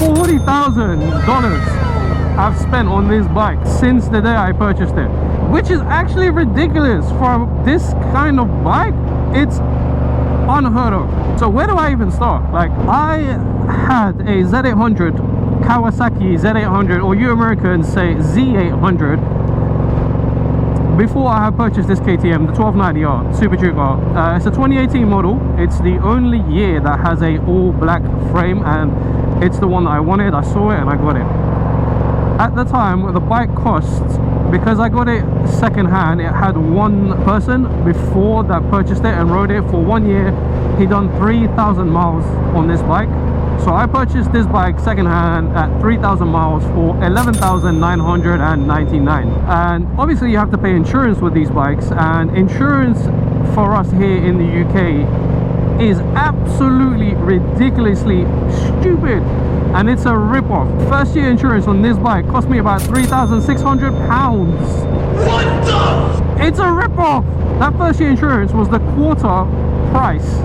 $40,000 I've spent on this bike since the day I purchased it, which is actually ridiculous for this kind of bike. It's unheard of. So where do I even start? Like, I had a Z800, Kawasaki Z800, or you Americans say Z800, before I had purchased this KTM, the 1290R Super Duke R. It's a 2018 model. It's the only year that has a all black frame, and it's the one that I wanted. I saw it and I got it. At the time, the bike cost, because I got it second hand, it had one person before that purchased it and rode it for 1 year. He done 3,000 miles on this bike. So I purchased this bike second hand at 3,000 miles for 11,999. And obviously you have to pay insurance with these bikes, and insurance for us here in the UK is absolutely ridiculously stupid, and it's a rip-off. First year insurance on this bike cost me about £3,600. What the? It's a rip-off. That first year insurance was the quarter price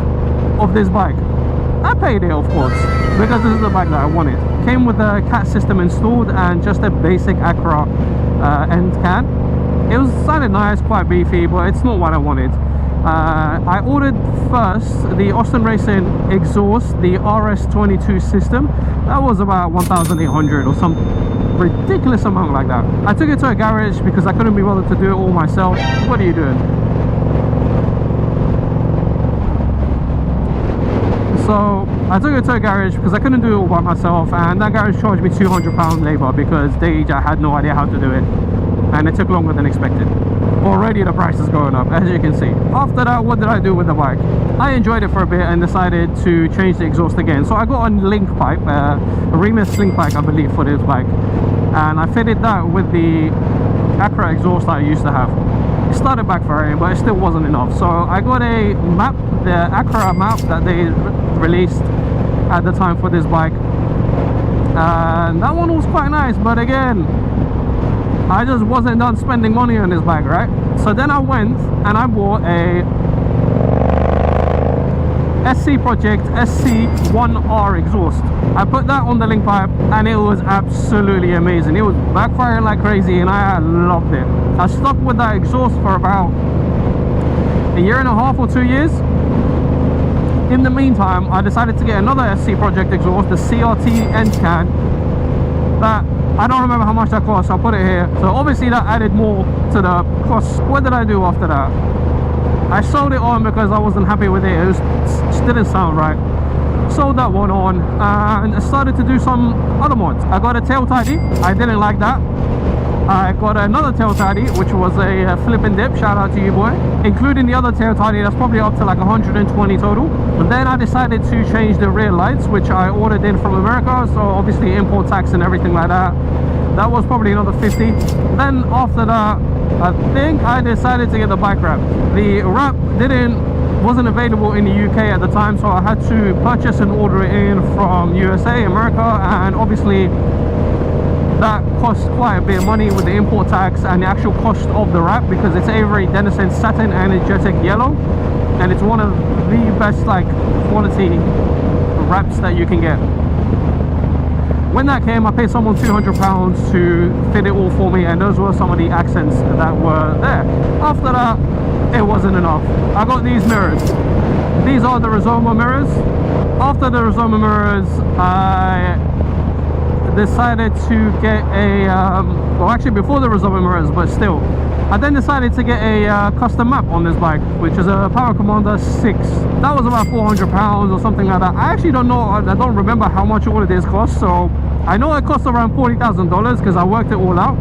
of this bike. I paid it, of course, because this is the bike that I wanted. Came with the CAT system installed and just a basic Akra end can. It was sounded nice, quite beefy, but it's not what I wanted. I ordered first the Austin Racing exhaust, the RS22 system. That was about 1,800 or some ridiculous amount like that. I took it to a garage because I couldn't be bothered to do it all myself. What are you doing? So I took it to a garage because I couldn't do it all by myself, and that garage charged me £200 labour because they had no idea how to do it, and it took longer than expected. Already the price is going up, as you can see. After that, what did I do with the bike? I enjoyed it for a bit and decided to change the exhaust again. So I got a link pipe, a REMUS link pipe, I believe, for this bike, and I fitted that with the Akra exhaust that I used to have. It started backfiring, but it still wasn't enough. So I got a map, the Akra map that they released at the time for this bike, and that one was quite nice, but again, I just wasn't done spending money on this bike, right? So then I went and I bought a SC Project SC1R exhaust. I put that on the link pipe and it was absolutely amazing. It was backfiring like crazy and I loved it. I stuck with that exhaust for about a year and a half or 2 years. In the meantime, I decided to get another SC Project exhaust, the CRT end can, that I don't remember how much that cost. I'll put it here. So obviously that added more to the cost. What did I do after that? I sold it on because I wasn't happy with it. It just didn't sound right. Sold that one on and I started to do some other mods. I got a tail tidy. I didn't like that. I got another tail tidy, which was a flip and dip. Shout out to you, boy. Including the other tail tidy, that's probably up to like 120 total. But then I decided to change the rear lights, which I ordered in from America. So obviously import tax and everything like that. That was probably another 50. Then after that, I think I decided to get the bike wrap. The wrap wasn't available in the UK at the time, so I had to purchase and order it in from USA, America, and obviously that cost quite a bit of money with the import tax and the actual cost of the wrap, because it's Avery Denizen satin energetic yellow, and it's one of the best like quality wraps that you can get. When that came, I paid someone £200 to fit it all for me, and those were some of the accents that were there. After that, it wasn't enough. I got these mirrors. These are the Rizoma mirrors. After the Rizoma mirrors, I decided to get a well, actually before the Rizoma mirrors, but still, I then decided to get a custom map on this bike, which is a Power Commander 6. That was about £400 or something like that. I actually don't know, I don't remember how much all of this cost, so I know it cost around $40,000 because I worked it all out,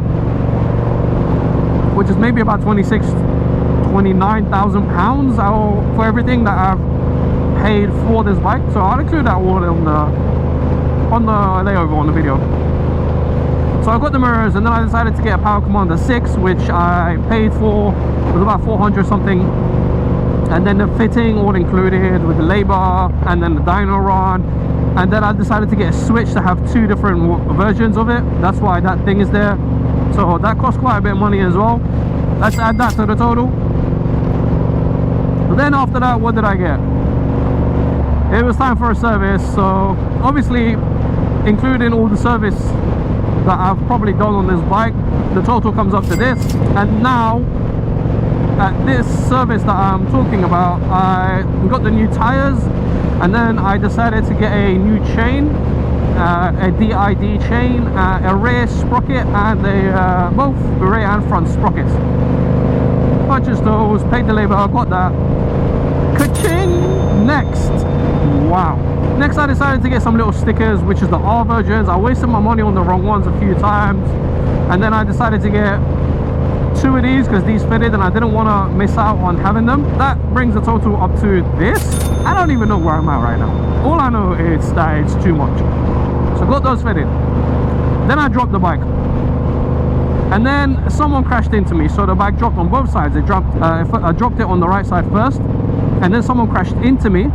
which is maybe about £29,000 for everything that I've paid for this bike. So I'll include that all on the layover on the video. So I got the mirrors, and then I decided to get a Power Commander 6, which I paid for. It was about 400 something, and then the fitting all included with the labor and then the dyno rod. And then I decided to get a switch to have 2 different versions of it. That's why that thing is there. So that cost quite a bit of money as well. Let's add that to the total. But then after that, what did I get? It was time for a service. So obviously including all the service that I've probably done on this bike, the total comes up to this. And now at this service that I'm talking about, I got the new tires, and then I decided to get a new chain, a DID chain, a rear sprocket, and both rear and front sprockets. Purchased those, paid the labor, got that. Ka-ching! Next, wow. Next I decided to get some little stickers, which is the R versions. I wasted my money on the wrong ones a few times, and then I decided to get 2 of these because these fitted and I didn't want to miss out on having them. That brings the total up to this. I don't even know where I'm at right now. All I know is that it's too much. So got those fitted. Then I dropped the bike, and then someone crashed into me, so the bike dropped on both sides. It dropped, I dropped it on the right side first, and then someone crashed into me,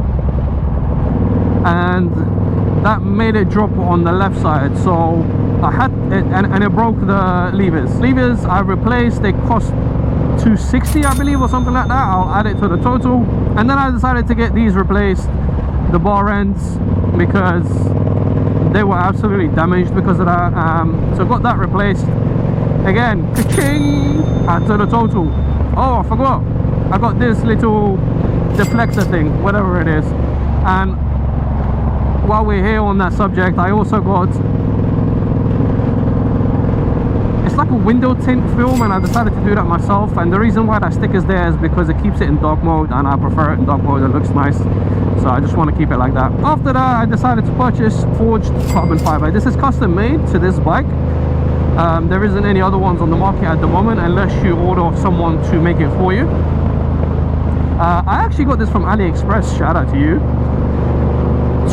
and that made it drop on the left side. So I had it, and it broke the levers I replaced. They cost $260, I believe, or something like that. I'll add it to the total. And then I decided to get these replaced, the bar ends, because they were absolutely damaged because of that. So got that replaced. Again, ka-ching, add to the total. Oh, I forgot, I got this little deflector thing, whatever it is. And while we're here on that subject, I also got, it's like a window tint film, and I decided to do that myself. And the reason why that sticker's there is because it keeps it in dark mode, and I prefer it in dark mode. It looks nice, so I just want to keep it like that. After that, I decided to purchase forged carbon fiber. This is custom made to this bike. There isn't any other ones on the market at the moment unless you order someone to make it for you. I actually got this from AliExpress, shout out to you.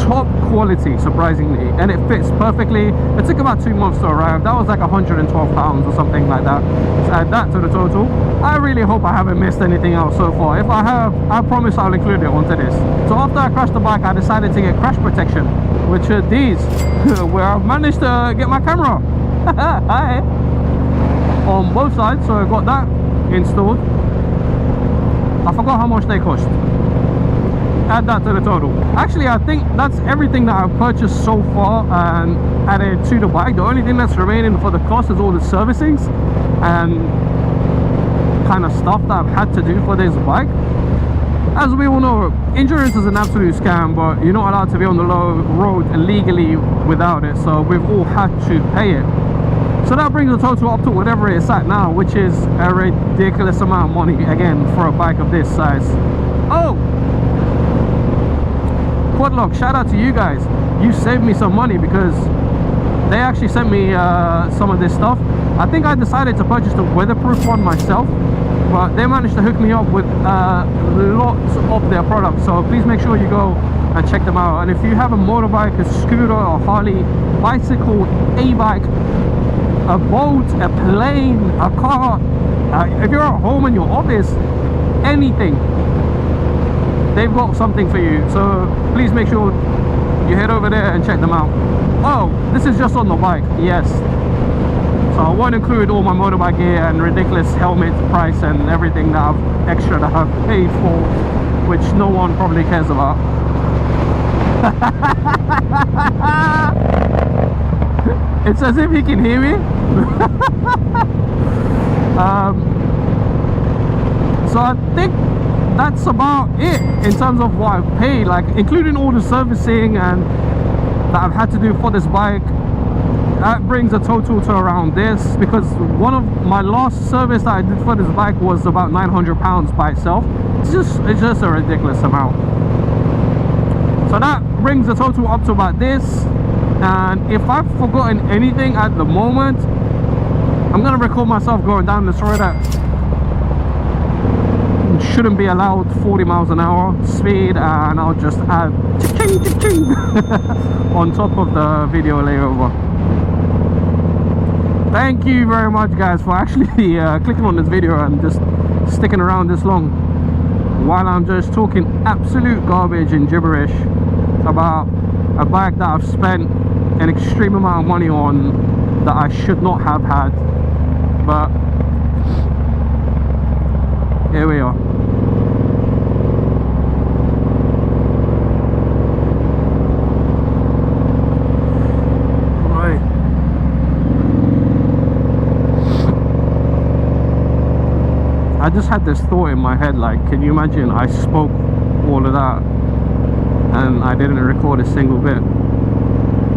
Top quality, surprisingly, and it fits perfectly. It took about 2 months to arrive. That was like £112 or something like that. So add that to the total. I really hope I haven't missed anything else so far. If I have, I promise I'll include it onto this. So after I crashed the bike, I decided to get crash protection, which are these, where I've managed to get my camera hi, on both sides. So I got that installed. I forgot how much they cost. Add that to the total. Actually, I think that's everything that I've purchased so far and added to the bike. The only thing that's remaining for the cost is all the servicings and kind of stuff that I've had to do for this bike. As we all know, insurance is an absolute scam, but you're not allowed to be on the road illegally without it, so we've all had to pay it. So that brings the total up to whatever it's at now, which is a ridiculous amount of money, again, for a bike of this size. Oh! Quadlock, shout out to you guys. You saved me some money because they actually sent me some of this stuff. I think I decided to purchase the weatherproof one myself, but they managed to hook me up with lots of their products. So please make sure you go and check them out. And if you have a motorbike, a scooter, a Harley, bicycle, a bike, a boat, a plane, a car, if you're at home in your office, anything, they've got something for you. So please make sure you head over there and check them out. Oh, this is just on the bike, yes. So I won't include all my motorbike gear and ridiculous helmet price and everything that I've extra that I've paid for, which no one probably cares about. It's as if he can hear me. So I think that's about it in terms of what I've paid, like including all the servicing and that I've had to do for this bike. That brings a total to around this, because one of my last service that I did for this bike was about £900 by itself. It's just a ridiculous amount. So that brings the total up to about this. And if I've forgotten anything at the moment, I'm gonna record myself going down this road that shouldn't be allowed 40 miles an hour speed, and I'll just add ching, ching, ching, on top of the video layover. Thank you very much guys for actually clicking on this video and just sticking around this long while I'm just talking absolute garbage and gibberish about a bike that I've spent an extreme amount of money on that I should not have had. But here we are. I just had this thought in my head, like, can you imagine I spoke all of that and I didn't record a single bit?